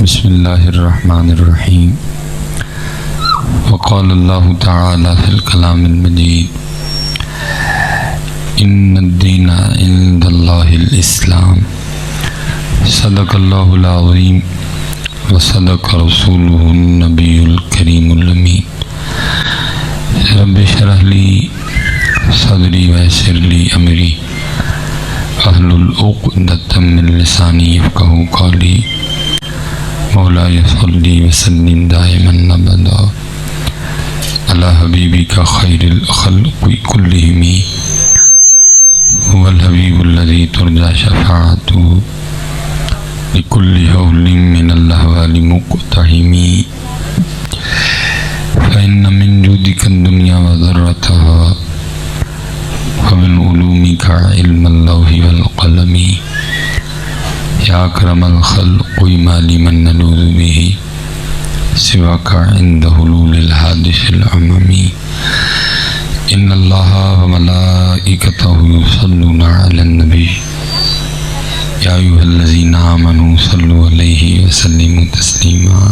بسم اللہ الرحمن الرحیم وقال اللہ تعالی فی الکلام المجید ان الدین عند اللہ الاسلام صدق اللہ العظیم وصدق رسولہ النبی الکریم الامین رب اشرح لی صدری ویسر لی امری احلل عقدۃ من لسانی یفقہوا قولی مولاي صلی وسلم دائما ابدا علی حبیبک خیر الخلق کلہم هو الحبیب الذی ترجى شفاعته لكل هول من الاحوال مقتحم فإن من جودك الدنيا وذرتها ومن علومك علم اللوح والقلم یا اکرم الخلق ما لمن نلوذ به سواک عند حلول الحادث العممی ان اللہ وملائکتہ یصلون علی النبی یا ایھا الذین آمنوا صلوا علیہ وسلموا تسلیما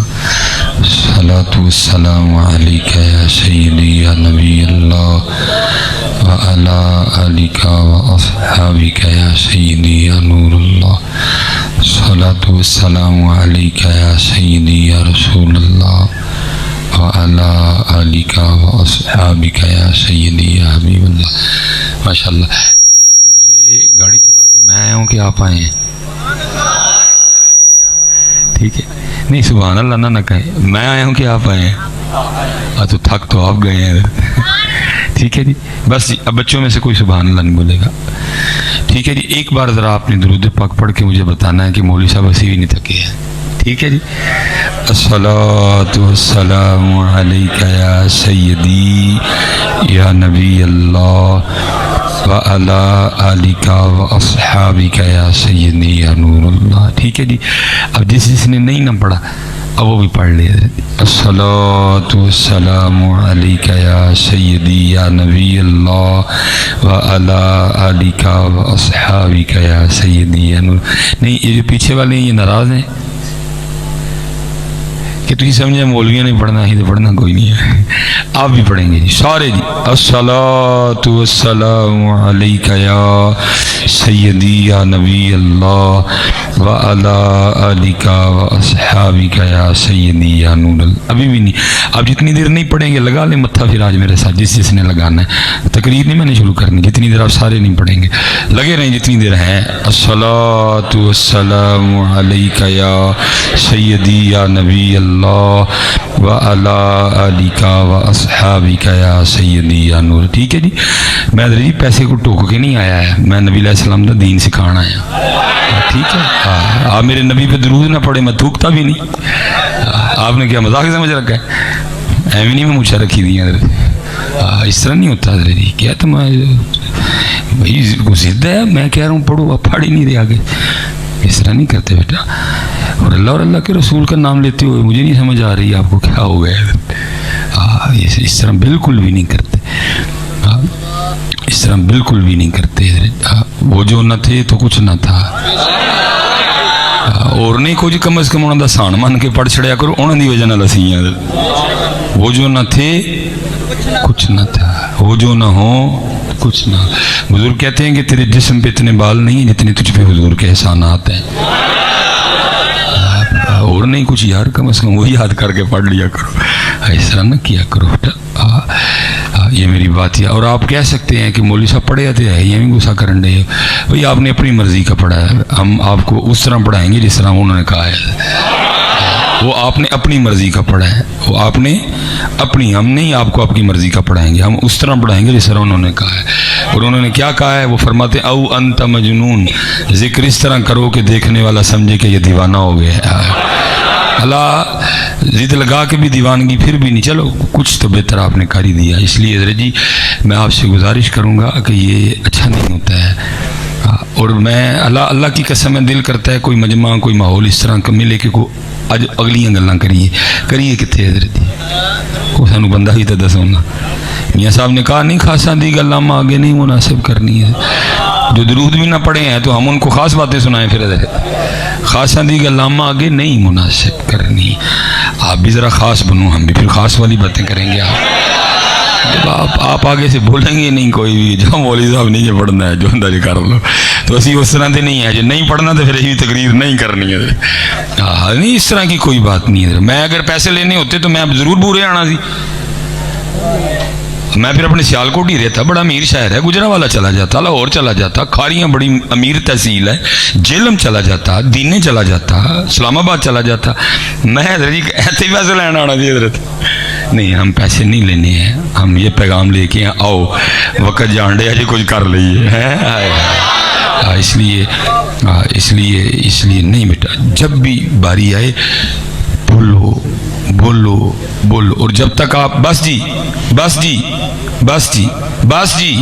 الصلاۃ والسلام علیک یا سیدی یا نبی اللہ وعلی آلک واصحابک یا سیدی یا نور اللہ الصلاۃ والسلام علیک یا سیدی یا رسول اللہ وعلی آلک واصحابک یا سیدی یا حبیب اللہ. ماشاء اللہ. سے گاڑی چلا کے میں آیا ہوں کہ آپ آئے ہیں؟ ٹھیک ہے, نہیں سبحان اللہ نہ کہیں, میں آیا ہوں کہ آپ آئے ہیں؟ تو تھک تو آپ گئے ہیں. ٹھیک ہے جی, بس اب بچوں میں سے کوئی سبحان اللہ نہیں بولے گا. ٹھیک ہے جی, ایک بار ذرا آپ نے درود پاک پڑھ کے مجھے بتانا ہے کہ مولوی صاحب ایسے بھی نہیں تھکے ہیں. ٹھیک ہے جی. الصلاۃ والسلام علیک یا سیدی یا نبی اللہ وعلی آلک واصحابک یا سیدی یا نور اللہ. ٹھیک ہے جی. اب جس نے نہیں نہ پڑھا اب وہ بھی پڑھ لیا. الصلاۃ والسلام علیک یا سیدی یا نبی اللہ وعلی آلک واصحابک یا سیدی یا نور. نہیں, یہ جو پیچھے والے ہیں یہ ناراض ہیں کہ تھی سمجھے مولویوں نے پڑھنا ہی تو پڑھنا کوئی نہیں ہے. آپ بھی پڑھیں گے جی سارے جی. الصلاۃ والسلام علیک یا سیدی یا نبی اللہ وعلی آلک واصحابک یا سیدی یا نور اللہ. ابھی بھی نہیں, آپ جتنی دیر نہیں پڑھیں گے لگا لیں متھا پھر آج میرے ساتھ جس نے لگانا ہے. تقریر نہیں میں نے شروع کرنی, جتنی دیر آپ سارے نہیں پڑھیں گے لگے رہیں جتنی دیر ہیں. الصلاۃ والسلام علیک یا سیدی یا نبی اللہ وعلی آلک واصحابک یا سیدی یا نور. ٹھیک ہے جی. میں جی پیسے کو ٹوک کے نہیں آیا ہے, میں نبی علیہ السلام کا دین سکھانا آیا. ٹھیک ہے, آپ میرے نبی پہ درود نہ پڑھے میں تھوکتا بھی نہیں. آپ نے کیا مذاق سمجھ رکھا ہے؟ ایویں نہیں میں مچھا رکھی دی ہیں. اس طرح نہیں ہوتا حضرت جی. کیا تم بھائی کو ضد ہے, میں کہہ رہا ہوں پڑھو, آپ پڑھ ہی نہیں رہے آگے. اس طرح نہیں کرتے بیٹا. اور اللہ کے رسول کا نام لیتے ہوئے مجھے نہیں سمجھ آ رہی آپ کو کیا ہو گیا. اس طرح بالکل بھی نہیں کرتے, اس طرح بالکل بھی نہیں کرتے. وہ جو نہ تھے تو کچھ نہ تھا, اور نہیں کچھ کم از کم انہوں دا سان من کے پڑھ چھڑیا کرو, انہوں دی وجہ نہ لسیاں. وہ جو نہ تھے کچھ نہ تھا, وہ جو نہ ہو کچھ نہ. بزرگ کہتے ہیں کہ تیرے جسم پہ اتنے بال نہیں ہیں جتنے تجھ پہ حضور کے احسانات ہیں. اور نہیں کچھ یار, کم از کم وہ یاد کر کے پڑھ لیا کرو, اس طرح نہ کیا کرو بیٹا. یہ میری بات ہے. اور آپ کہہ سکتے ہیں کہ مولوی صاحب پڑھے آتے ہیں, یہ بھی غصہ کرن دے بھائی آپ نے اپنی مرضی کا پڑھا ہے, ہم آپ کو اس طرح پڑھائیں گے جس طرح انہوں نے کہا ہے. وہ آپ نے اپنی مرضی کا پڑھا ہے, وہ آپ نے اپنی, ہم نہیں آپ کو آپ کی مرضی کا پڑھائیں گے, ہم اس طرح پڑھائیں گے جس طرح انہوں نے کہا ہے. اور انہوں نے کیا کہا ہے وہ فرماتے او انت مجنون, ذکر اس طرح کرو کہ دیکھنے والا سمجھے کہ یہ دیوانہ ہو گیا. اللہ ضد لگا کے بھی دیوانگی پھر بھی نہیں, چلو کچھ تو بہتر آپ نے کر ہی دیا. اس لیے حضرت جی میں آپ سے گزارش کروں گا کہ یہ اچھا نہیں ہوتا ہے. اور میں اللہ کی قسم دل کرتا ہے کوئی مجمع کوئی ماحول اس طرح کا ملے کہ کوئی اج اگلیاں گلاں کریے کتنے حضرت جی, وہ سانو بندہ ہی تو دسو نا. میاں صاحب نے کہا نہیں خاصا دی گلاں آگے نہیں مناسب کرنی ہے. جو درود بھی نہ پڑھے ہیں تو ہم ان کو خاص باتیں سنائیں پھر خاص دی گلامہ آگے نہیں مناسب کرنی. آپ بھی ذرا خاص بنو، ہم بھی پھر خاص والی باتیں کریں گے. جب آپ آگے سے بولیں گے نہیں کوئی بھی جو مولوی صاحب نہیں یہ پڑھنا ہے جو اندر یہ کر لو، تو اسی اس طرح سے نہیں ہے جو نہیں پڑھنا تو پھر یہی تقریر نہیں کرنی ہے. ہاں نہیں اس طرح کی کوئی بات نہیں ہے. میں اگر پیسے لینے ہوتے تو میں اب ضرور بورے آنا سی. میں پھر اپنے سیالکوٹ ہی رہتا، بڑا امیر شہر ہے، گجرانوالہ چلا جاتا، لاہور چلا جاتا، کھاریاں بڑی امیر تحصیل ہے، جیلم چلا جاتا، دینے چلا جاتا، اسلام آباد چلا جاتا. میں حضرت ایسے ہی پیسے لینا آنا جی حضرت. نہیں ہم پیسے نہیں لینے ہیں، ہم یہ پیغام لے کے آؤ وقت جان دے جی کچھ کر لیے. اس لیے نہیں بیٹا، جب بھی باری آئے بولو بولو بولو. اور جب تک آپ بس جی بس جی بس جی بس جی،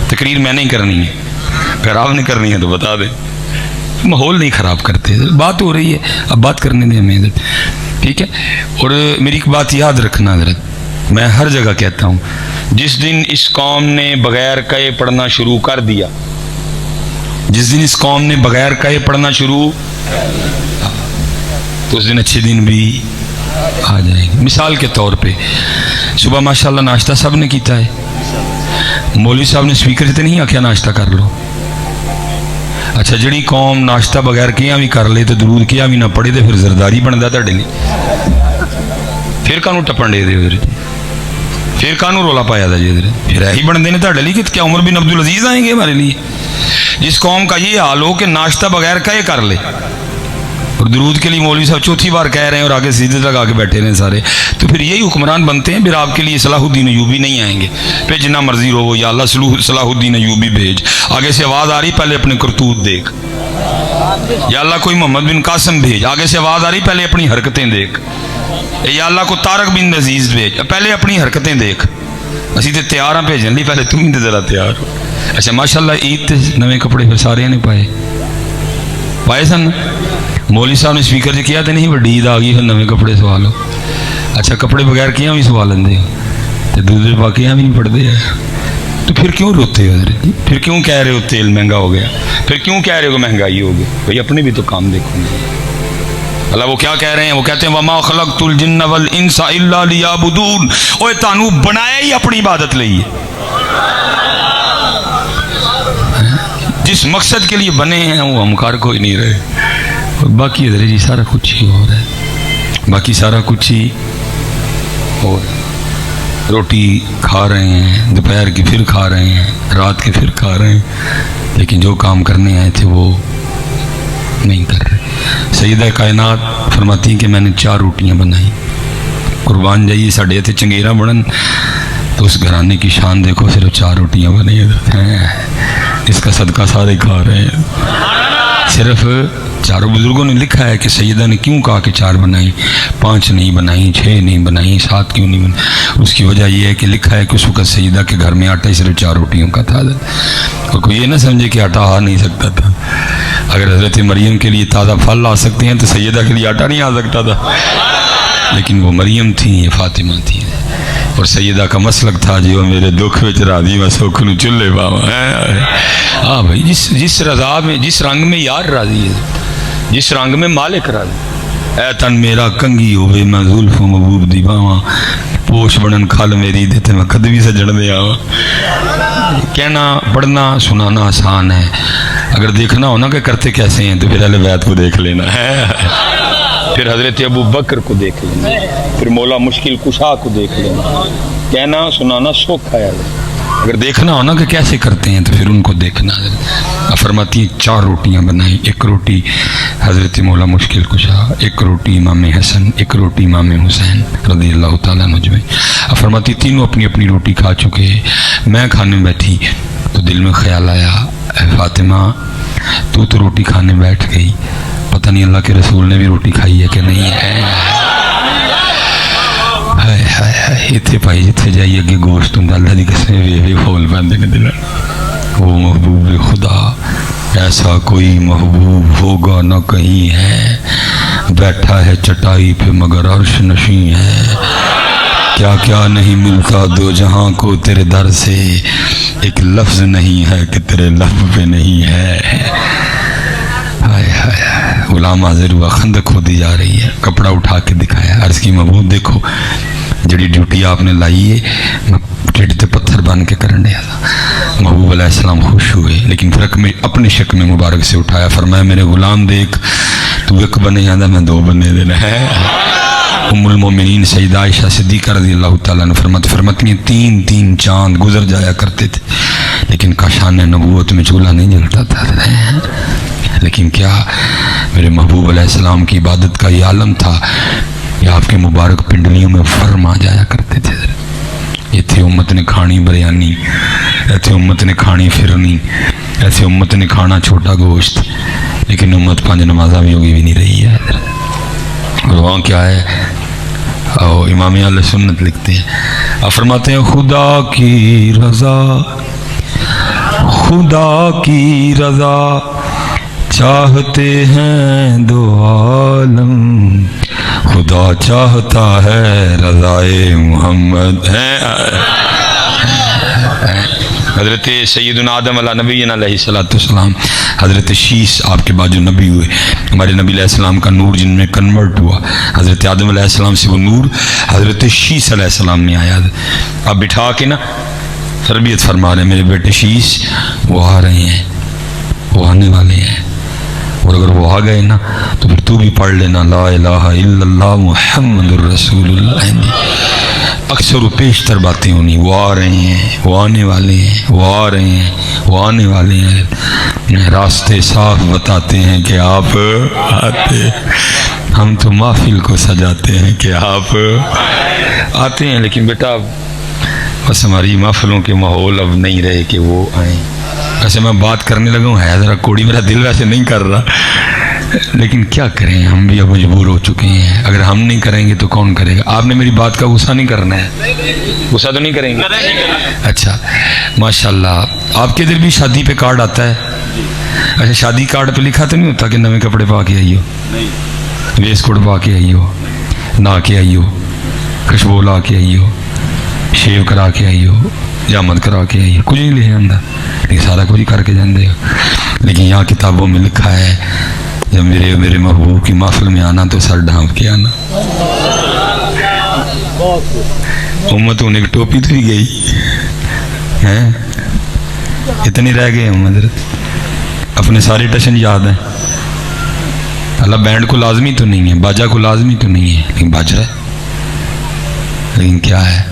تقریر میں نہیں کرنی ہے، اگر آپ نے کرنی ہے تو بتا دیں، ماحول نہیں خراب کرتے. بات ہو رہی ہے اب بات کرنے دیں ہمیں، ٹھیک ہے. اور میری ایک بات یاد رکھنا حضرت، میں ہر جگہ کہتا ہوں، جس دن اس قوم نے بغیر کہے پڑھنا شروع کر دیا، جس دن اس قوم نے بغیر کہے پڑھنا شروع، تو اس دن اچھے دن بھی آ جائیں گے. مثال کے طور پہ صبح ماشاءاللہ ناشتہ سب نے کیتا ہے، مولوی صاحب نے سپیکر سے نہیں آکھیا ناشتہ کر لو. اچھا جڑی قوم ناشتہ بغیر کیا بھی کر لے تو درود کیا بھی نہ پڑھے تو پھر زرداری بنتا تھے لیے. پھر کانوں ٹپن دے دے ادھر، پھر کانوں رولا پایا تھا جی ادھر، پھر یہی بنتے ہیں تھے لیے کہ کیا عمر بن عبدالعزیز آئیں گے ہمارے لیے. جس قوم کا یہ حال ہو کہ ناشتہ بغیر کہے کر لے، اور درود کے لیے مولوی صاحب چوتھی بار کہہ رہے ہیں اور آگے سیدھے لگا کے بیٹھے رہے سارے، تو پھر یہی حکمران بنتے ہیں. پھر آپ کے لیے صلاح الدین ایوبی نہیں آئیں گے، پھر جنہ مرضی رو وہ یا اللہ صلاح الدین ایوبی بھیج. آگے سے آواز آ رہی پہلے اپنے کرتوت دیکھ، یا اللہ کوئی محمد بن قاسم بھیج. آگے سے آواز آ رہی پہلے اپنی حرکتیں دیکھ. یا اللہ کو طارق بن عزیز بھیج، پہلے اپنی حرکتیں دیکھ. اسی تے تیار ہیں بھیجن لی، پہلے تم ہی ذرا تیار ہو. اچھا ماشاءاللہ عید تے نویں کپڑے پھر سارے نے پائے سن. مولوی صاحب نے سپیکر سے کیا تو نہیں وڈی عید آ گئی پھر نویں کپڑے سوالو. اچھا کپڑے بغیر کیا بھی سوال لیں تو دوسرے باقیاں بھی نہیں پڑھتے ہیں. تو پھر کیوں روتے ہو حضرت؟ پھر کیوں کہہ رہے ہو تیل مہنگا ہو گیا؟ پھر کیوں کہہ رہے ہو مہنگائی ہو گئی؟ بھائی اپنے بھی تو کام دیکھو گے. اللہ وہ کیا کہہ رہے ہیں؟ وہ کہتے ہیں وَمَا خَلَقْتُ الْجِنَّ وَالْإِنسَ إِلَّا لِيَعْبُدُونَ. اوے تانوں بنایا ہی اپنی عبادت لئی ہے. جس مقصد کے لیے بنے ہیں وہ ہم کار کوئی نہیں رہے. باقی ادھر جی سارا کچھ ہی ہو رہا ہے، باقی سارا کچھ ہی ہو رہا ہے. روٹی کھا رہے ہیں، دوپہر کی پھر کھا رہے ہیں، رات کے پھر کھا رہے ہیں، لیکن جو کام کرنے آئے تھے وہ نہیں کر رہے. سیدہ کائنات فرماتی ہیں کہ میں نے 4 روٹیاں بنائی. قربان جائیے ساڑھے تھے چنگیرہ بڑھن تو اس گھرانے کی شان دیکھو، صرف 4 روٹیاں بنائی ہیں، اس کا صدقہ سارے کھا رہے ہیں. صرف چاروں بزرگوں نے لکھا ہے کہ سیدہ نے کیوں کہا کہ 4 بنائی، 5 نہیں بنائی، 6 نہیں بنائی، 7 کیوں نہیں بنائی؟ اس کی وجہ یہ ہے کہ لکھا ہے کہ اس وقت سیدہ کے گھر میں آٹا ہی صرف 4 روٹیوں کا تھا. اور کوئی یہ نہ سمجھے کہ آٹا آ نہیں سکتا تھا. اگر حضرت مریم کے لیے تازہ پھل آ سکتے ہیں تو سیدہ کے لیے آٹا نہیں آ سکتا تھا. لیکن وہ مریم تھیں، یہ فاطمہ تھیں. اور سیدہ کا مسلک تھا جی وہ میرے دکھ وچ راضی و سکھ نو چلے باوا. ہاں بھائی جس رضا میں، جس رنگ میں یار راضی ہے، جس رنگ میں مالک راضی. اے تن میرا کنگھی ہوئے میں زلف و محبوب دی باواں، پوش بڑن کھل میری دیتے میں قدوی سجڑ دے آواں. کہنا پڑھنا سنانا آسان ہے، اگر دیکھنا ہونا کہ کرتے کیسے ہیں تو پھر اہل بیت کو دیکھ لینا ہے، پھر حضرت ابو بکر کو دیکھ لینا، پھر مولا مشکل کشا کو دیکھ لینا. کہنا سنانا سوکھا ہے، اگر دیکھنا ہونا کہ کیسے کرتے ہیں تو پھر ان کو دیکھنا. فرماتی ہیں 4 روٹیاں بنائی، 1 روٹی حضرت مولا مشکل کشا، 1 روٹی امام حسن، 1 روٹی امام حسین رضی اللہ تعالیٰ عنہ. فرماتی تینوں اپنی اپنی روٹی کھا چکے. میں کھانے بیٹھی تو دل میں خیال آیا اے فاطمہ تو روٹی کھانے بیٹھ گئی، پتہ نہیں اللہ کے رسول نے بھی روٹی کھائی ہے کہ نہیں ہے. اتنے پائی جتنے جائیے اگے گوشت ہوں اللہ کی قسم وی پھول پہ دل. وہ محبوب خدا ایسا کوئی محبوب ہوگا نہ کہیں ہے، بیٹھا ہے چٹائی پہ مگر عرش نشیں ہے. کیا کیا نہیں ملتا دو جہاں کو تیرے در سے، ایک لفظ نہیں ہے کہ تیرے لب پہ نہیں ہے. ہائے ہائے. غلام حاضر ہوا, خندق کھودی جا رہی ہے, کپڑا اٹھا کے دکھایا, عرض کی محبوب دیکھو جڑی ڈیوٹی آپ نے لائی ہے ٹھڈ تے پتھر بن کے کرن دیا تھا. محبوب علیہ السلام خوش ہوئے, لیکن پھر اپنے شک میں مبارک سے اٹھایا, فرمایا میرے غلام دیکھ تو ایک بنے جانا میں دو بنے دینا ہے. ام المومنین سیدہ عائشہ صدیقہ رضی اللہ تعالیٰ نے فرماتی ہیں 3 چاند گزر جایا کرتے تھے لیکن کاشان نبوت میں چولہا نہیں جلتا تھا. لیکن کیا میرے محبوب علیہ السلام کی عبادت کا یہ عالم تھا کہ آپ کے مبارک پنڈلیوں میں فرم آ جایا کرتے تھے. ایتھے امت نے کھانی بریانی, ایتھے امت نے کھانی فرنی, ایسے امت نے کھانا چھوٹا گوشت, لیکن امت 5 نمازہ بھی ہوگی بھی نہیں رہی ہے. اور وہاں کیا ہے, امام اہل سنت لکھتے ہیں, فرماتے ہیں خدا کی رضا, خدا کی رضا چاہتے ہیں دو عالم, خدا چاہتا ہے رضائے محمد ہے. حضرت سیدنا آدم علیہ نبینا علیہ السلام, حضرت شیش آپ کے بعد جو نبی ہوئے, ہمارے نبی علیہ السلام کا نور جن میں کنورٹ ہوا, حضرت آدم علیہ السلام سے وہ نور حضرت شیش علیہ السلام میں آیا. اب بٹھا کے نا تربیت فرما رہے ہیں, میرے بیٹے شیش وہ آ رہے ہیں, وہ آنے والے ہیں, اور اگر وہ آ گئے نا تو پھر تو بھی پڑھ لینا لا الہ الا اللہ محمد الرسول اللہ. اکثر و پیشتر باتیں ہونی, وہ آ رہے ہیں, وہ آنے والے ہیں, وہ آ رہے ہیں, وہ آنے والے ہیں. راستے صاف بتاتے ہیں کہ آپ آتے, ہم تو محفل کو سجاتے ہیں کہ آپ آتے ہیں. لیکن بیٹا بس ہماری محفلوں کے ماحول اب نہیں رہے کہ وہ آئیں. ایسے میں بات کرنے لگا ہوں, ہے ذرا کوڑی, میرا دل ویسے نہیں کر رہا, لیکن کیا کریں, ہم بھی اب مجبور ہو چکے ہیں. اگر ہم نہیں کریں گے تو کون کرے گا؟ آپ نے میری بات کا غصہ نہیں کرنا ہے, غصہ تو نہیں کریں گے؟ اچھا ماشاءاللہ. آپ کے ادھر بھی شادی پہ کارڈ آتا ہے؟ اچھا, شادی کارڈ پہ لکھا تو نہیں ہوتا کہ نئے کپڑے پا کے آئی ہو, ویس کوٹ پا کے آئی ہو, نہا کے آئی ہو, خوشبو لا کے آئی ہو, شیو کرا کے آئی ہو, جامد کرا کے آئی ہو, کچھ نہیں لکھا جاتا, لیکن سارا کچھ کر کے جاندے ہو. لیکن یہاں کتابوں میں لکھا ہے جب میرے محبوب کی محفل میں آنا تو سر ڈھانپ کے آنا. امت ہونے کی ٹوپی تو ہی گئی ہے, اتنی رہ گئے ہم حضرت, اپنے سارے ٹشن یاد ہیں. اللہ بینڈ کو لازمی تو نہیں ہے, باجا کو لازمی تو نہیں ہے, لیکن باج رہا ہے. لیکن کیا ہے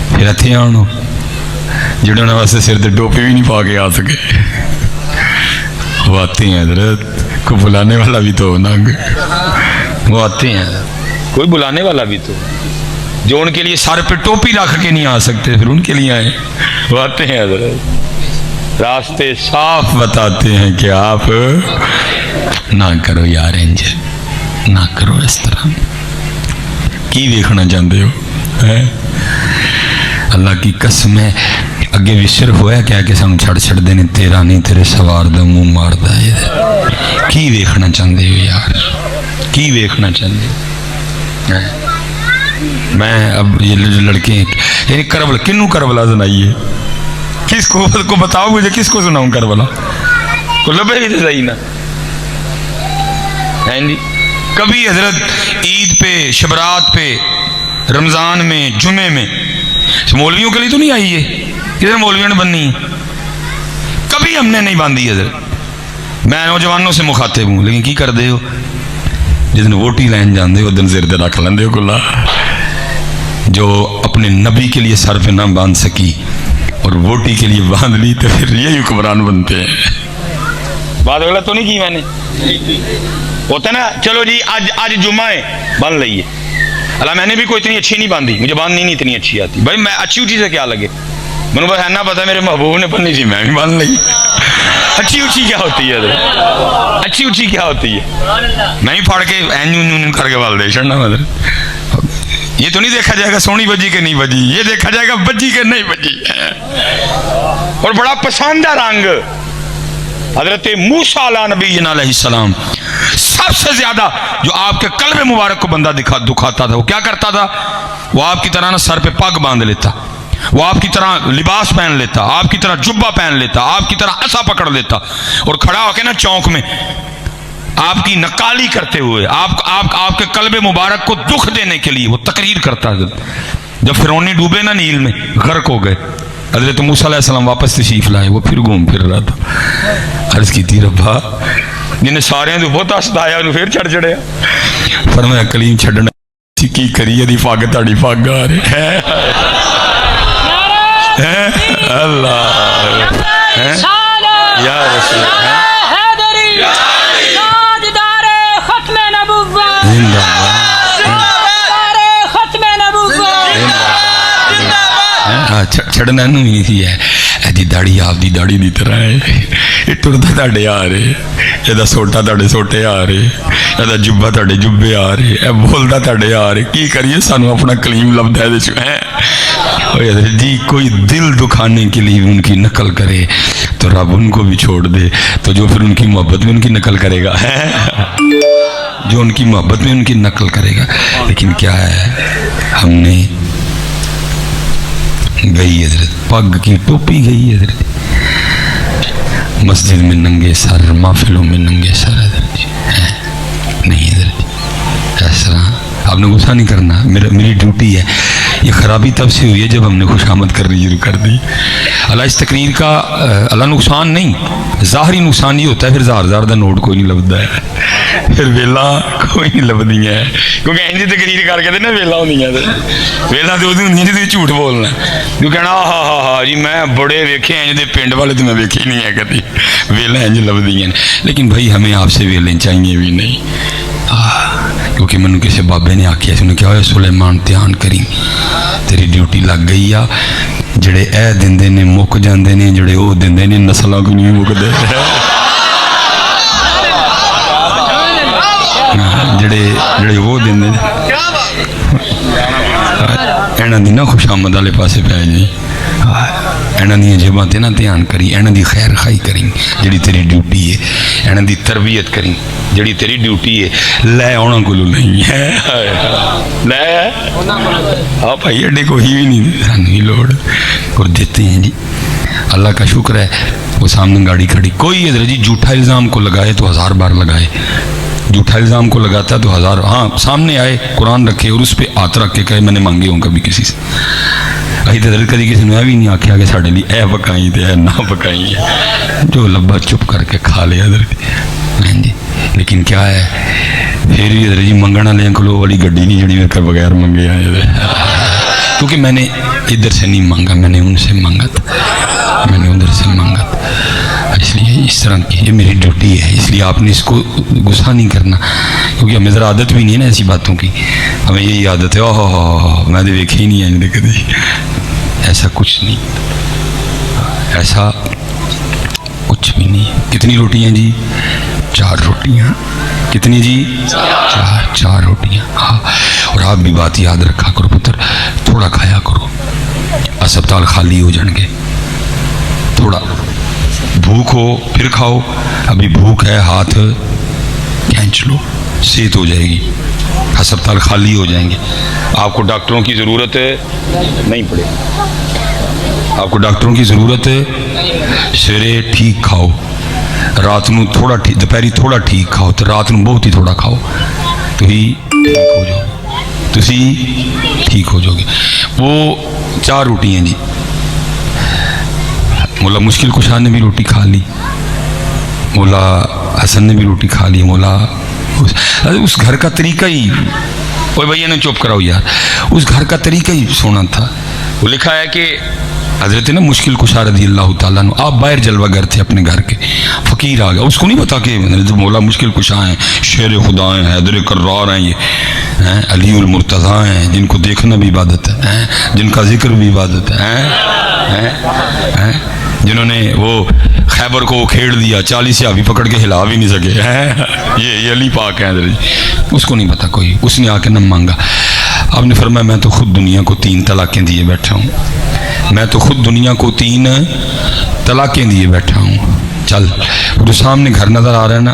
پھر اتنے آنو جڑے انہوں واسطے سر دے ٹوپی بھی نہیں پا کے آ سکے, وہ آتے ہیں حضرت. کو بلانے والا بھی تو ہونا, وہ آتے ہیں, کوئی بلانے والا بھی تو, جو ان کے لیے سر پہ ٹوپی رکھ کے نہیں آ سکتے پھر ان کے لیے آئے, وہ آتے ہیں حضرت. راستے صاف بتاتے ہیں کہ آپ نہ کرو یار انج, نہ کرو اس طرح. کی دیکھنا چاہتے ہو؟ اللہ کی قسم ہے اگے بھی صرف ہوا کیا کہ سانو چھڑ دینے, تیرا نہیں تیرے سوار دا منہ ماردا ہے. کی ویکھنا چاہتے ہو یار, کی ویکھنا چاہتے ہو؟ میں اب یہ لڑکے یعنی کربلا, کنوں کربلا سنائیے, کس کو بتاؤ مجھے, کس کو سناؤں کربلا کو لبے بھی تو صحیح نا. کبھی حضرت عید پہ, شبرات پہ, رمضان میں, جمعے میں, مولویوں کے لیے تو نہیں آئی ہے, ادھر مولویوں نے بننی ہے, کبھی ہم نے نہیں باندھی حضرت. میں نوجوانوں سے مخاطب ہوں, لیکن کی کر دے ہو جس دن ووٹی لین جاندے ہو دن سر دے رکھ لیندے ہو کلا. جو اپنے نبی کے لیے سر پہ نہ باندھ سکی اور ووٹی کے لیے باندھ لی تو پھر یہی حکمران بنتے ہیں. بات غلط تو نہیں کی میں نے؟ ہوتا نا, چلو جی آج جمعہ ہے باندھ لئیے. اللہ میں نے بھی کوئی اتنی اچھی نہیں باندھی, مجھے باندھنی نہیں اتنی اچھی آتی. بھائی میں اچھی اچھی سے کیا لگے, میں نے بس ہے نا پتا میرے محبوب نے بننی تھی, میں بھی باندھ لی. اچھی اچھی کیا ہوتی ہے حضرت, اچھی اچھی کیا ہوتی ہے؟ میں ہی پھاڑ کے این کر کے بال دے چڑھنا حضرت. یہ تو نہیں دیکھا جائے گا سونی بجی کہ نہیں بجی, یہ دیکھا جائے گا بجی کہ نہیں بجی. اور بڑا پسندہ رنگ حضرت موسیٰ علیہ نبینا علیہ السلام, سب سے زیادہ جو آپ کے قلب مبارک کو بندہ دکھاتا تھا, وہ کیا کرتا تھا, وہ آپ کی طرح نہ سر پہ پگ باندھ لیتا, وہ آپ کی طرح لباس پہن لیتا، آپ کی طرح جبہ پہن لیتا، آپ کی طرح عصا پکڑ لیتا اور کھڑا ہو کے نا چوک میں آپ کی نقالی کرتے ہوئے آپ کے قلب مبارک کو دکھ دینے کے لیے وہ تقریر کرتا. جب فرعونی ڈوبے نا نیل میں، غرق ہو گئے، حضرت موسیٰ علیہ السلام واپس تشریف لائے، وہ پھر گھوم پھر رہا تھا. عرض کی تھی ربا جنہیں سارے تو بہت ہستا آیا انہوں پھر چڑھ چڑھیا. فرمایا کلیم چھڑنا کی کریے دی پاگ تاڑی پاگ آ رہے اللہ یا رسول چھڑنا نہیں ہے. ایدی داڑی آپ دی داڑی دی طرح ہے، یہ ٹرتا تاڑے آ رہے، یہ سوٹا تاڑے سوٹے آ رہے، یہ جبہ تاڑے جبے آ رہے، یہ بولتا تاڑے آ رہے. کی کریے سانو اپنا کلیم لبدا ہے جی. کوئی دل دکھانے کے لیے ان کی نقل کرے تو رب ان کو بھی چھوڑ دے، تو جو پھر ان کی محبت میں ان کی نقل کرے گا جو ان کی محبت میں ان کی نقل کرے گا. لیکن کیا ہے، ہم نے گئی حضرت پگ کی ٹوپی گئی حضرت، مسجد میں ننگے سر، محفلوں میں ننگے سر حضرت نہیں حضرت. اس طرح آپ نے غصہ نہیں کرنا، میری ڈیوٹی ہے. یہ خرابی تب سے ہوئی ہے جب ہم نے خوشامد کرنی شروع کر دی. اللہ اس تقریر کا اللہ نقصان نہیں، ظاہری نقصان یہ ہوتا ہے پھر زار دا نوٹ کوئی نہیں لبدا ہے، پھر ویلا کوئی نہیں لبدی ہے. کیونکہ انجی تقریر کر کے نا ویلا ہونی ہے، ویلا تو ادو ہونی جی جھوٹ بولنا، جو کہنا ہاں جی میں بڑے ویکھے ہیں جی پنڈ والے تو میں ویکھے نہیں ہے کبھی، ویلا انج لبدی ہیں. لیکن بھائی ہمیں آپ سے ویلے چاہیے بھی نہیں، کیونکہ مینوں کسی بابے نے آخیا اس نے کیا ہوا سلیمان دھیان کری تیری ڈیوٹی لگ گئی آ، جڑے اے دیندے نے مک جاندے نے، جڑے او دیندے نے نسلاں کو نہیں مکدے، جڑے وہ دیندے نے اینا دی نا خوشامد والے پاسے پہ جی، اینا دی جیباں تے نا دھیان کری، اینا دی خیر خائی کریں جڑی تیری ڈیوٹی ہے، اینا دی تربیت کریں جڑی تیری ڈیوٹی ہے. لے آنا کلو نہیں ہے، لے ہاں بھائی اڈے کوئی بھی نہیں سانو لوڑ اور دیتے ہیں جی. اللہ کا شکر ہے وہ سامنے گاڑی کھڑی، کوئی ادھر جی جھوٹا الزام کو لگائے تو 1000 بار لگائے، جھوٹا الزام کو لگاتا تو 1000، ہاں سامنے آئے قرآن رکھے اور اس پہ ہاتھ رکھ کے کہے میں نے مانگے ہوں کبھی کسی سے. ابھی تو کدی کسی نے بھی نہیں آخیا کہ ساڑھے لیے اے پکائی تے اے نہ پکائی ہے، جو لبا چپ کر کے کھا لیا ادھر جی. لیکن کیا ہے پھر بھی ادھر جی منگن والے کلو والی گڈی نہیں جڑی میرے کر بغیر منگے آئے، کیونکہ میں نے ادھر سے نہیں مانگا، میں نے ان سے مانگا تھا، میں نے ادھر سے مانگا تھا. اس لیے اس طرح کی یہ میری ڈیوٹی ہے، اس لیے آپ نے اس کو غصہ نہیں کرنا، کیونکہ ہمیں ذرا عادت بھی نہیں ہے نا ایسی باتوں کی. ہمیں یہی عادت ہے میں تو دیکھے ہی نہیں آئیں کبھی. ایسا کچھ نہیں، ایسا کچھ بھی نہیں. کتنی روٹیاں جی؟ 4 روٹیاں. کتنی جی؟ 4 روٹیاں. ہاں اور آپ بھی بات یاد رکھا کرو پتر، تھوڑا کھایا کرو، اسپتال خالی ہو جان گے، تھوڑا بھوک ہو پھر کھاؤ، ابھی بھوک ہے ہاتھ کھینچ لو، صحت ہو جائے گی، ہسپتال خالی ہو جائیں گے. آپ کو ڈاکٹروں کی ضرورت نہیں پڑے، آپ کو ڈاکٹروں کی ضرورت ہے. سویرے ٹھیک کھاؤ، رات نو تھوڑا ٹھیک، دوپہری تھوڑا ٹھیک کھاؤ تو رات نو بہت ہی تھوڑا کھاؤ تو ہی ٹھیک ہو جاؤ، تسی ٹھیک ہو جاؤ گے. وہ 4 روٹیاں جی. مولا مشکل کشا نے بھی روٹی کھا لی، مولا حسن نے بھی روٹی کھا لی، مولا اس گھر کا طریقہ ہی، اوے بھیا نے چپ کراؤ یار، اس گھر کا طریقہ ہی سونا تھا. وہ لکھا ہے کہ حضرت نا مشکل کشا رضی اللہ تعالیٰ عنہ آپ باہر جلوہ گر تھے اپنے گھر کے، فقیر آ گیا، اس کو نہیں پتا کہ مولا مشکل کشا ہیں، شیر خدا ہیں، حیدر کرار ہیں، یہ علی المرتضیٰ ہیں جن کو دیکھنا بھی عبادت ہے، جن کا ذکر بھی عبادت ہے، جنہوں نے وہ خیبر کو کھیڑ دیا، 40 صحابی پکڑ کے ہلا بھی نہیں سکے، یہ علی پاک ہیں. اس کو نہیں پتا کوئی، اس نے آ کے نہ مانگا. آپ نے فرمایا میں تو خود دنیا کو 3 طلاقیں دیے بیٹھا ہوں، میں تو خود دنیا کو 3 طلاقیں دیے بیٹھا ہوں. چل جو سامنے گھر نظر آ رہا ہے نا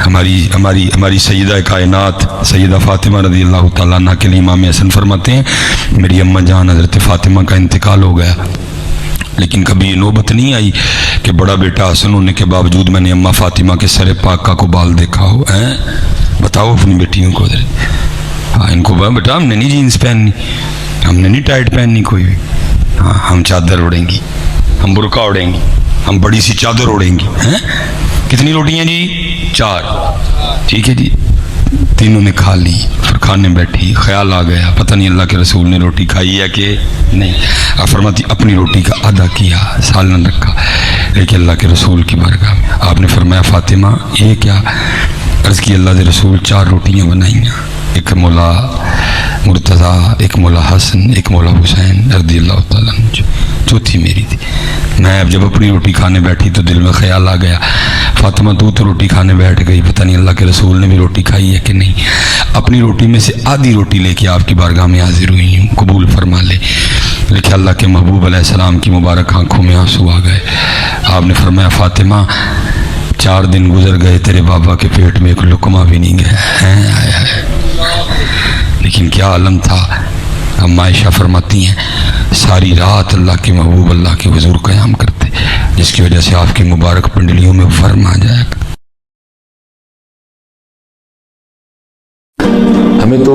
ہماری سیدہ کائنات سیدہ فاطمہ رضی اللہ تعالیٰ عنہ کے لیے امام حسن فرماتے ہیں میری اماں جان حضرت فاطمہ کا انتقال ہو گیا، لیکن کبھی یہ نوبت نہیں آئی کہ بڑا بیٹا حسن ہونے کے باوجود میں نے اماں فاطمہ کے سر پاکہ کو بال دیکھا ہو. بتاؤ اپنی بیٹیوں کو ان کو بیٹا ہم نے نہیں جینس پہننی، ہم نے نہیں ٹائٹ پہننی کوئی بھی، ہاں ہم چادر اڑیں گی، ہم برقع اڑیں گی، ہم بڑی سی چادر اڑیں گی. کتنی روٹیاں جی؟ 4. ٹھیک ہے جی، تینوں نے کھا لی، پھر کھانے بیٹھی، خیال آ گیا پتہ نہیں اللہ کے رسول نے روٹی کھائی ہے کہ نہیں. آپ فرماتی اپنی روٹی کا آدھا کیا، سالن رکھا، لیکن اللہ کے رسول کی بارگاہ میں آپ نے فرمایا فاطمہ یہ کیا؟ عرض کی اللہ کے رسول 4 روٹیاں بنائیں، ایک مولا مرتضیٰ، ایک مولا حسن، ایک مولا حسین رضی اللہ تعالیٰ عنہ، چوتھی میری تھی. میں اب جب اپنی روٹی کھانے بیٹھی تو دل میں خیال آ گیا فاطمہ تو روٹی کھانے بیٹھ گئی، پتہ نہیں اللہ کے رسول نے بھی روٹی کھائی ہے کہ نہیں. اپنی روٹی میں سے آدھی روٹی لے کے آپ کی بارگاہ میں حاضر ہوئی ہوں، قبول فرما لے. لیکن اللہ کے محبوب علیہ السلام کی مبارک آنکھوں میں آنسو آ گئے. آپ نے فرمایا فاطمہ 4 دن گزر گئے تیرے بابا کے پیٹ میں ایک لقمہ بھی نہیں گیا. لیکن کیا عالم تھا. اب عائشہ فرماتی ہیں ساری رات اللہ کے محبوب اللہ کے حضور قیام کرتے، جس کی وجہ سے آپ کی مبارک پنڈلیوں میں ورم آ جائے گا. ہمیں تو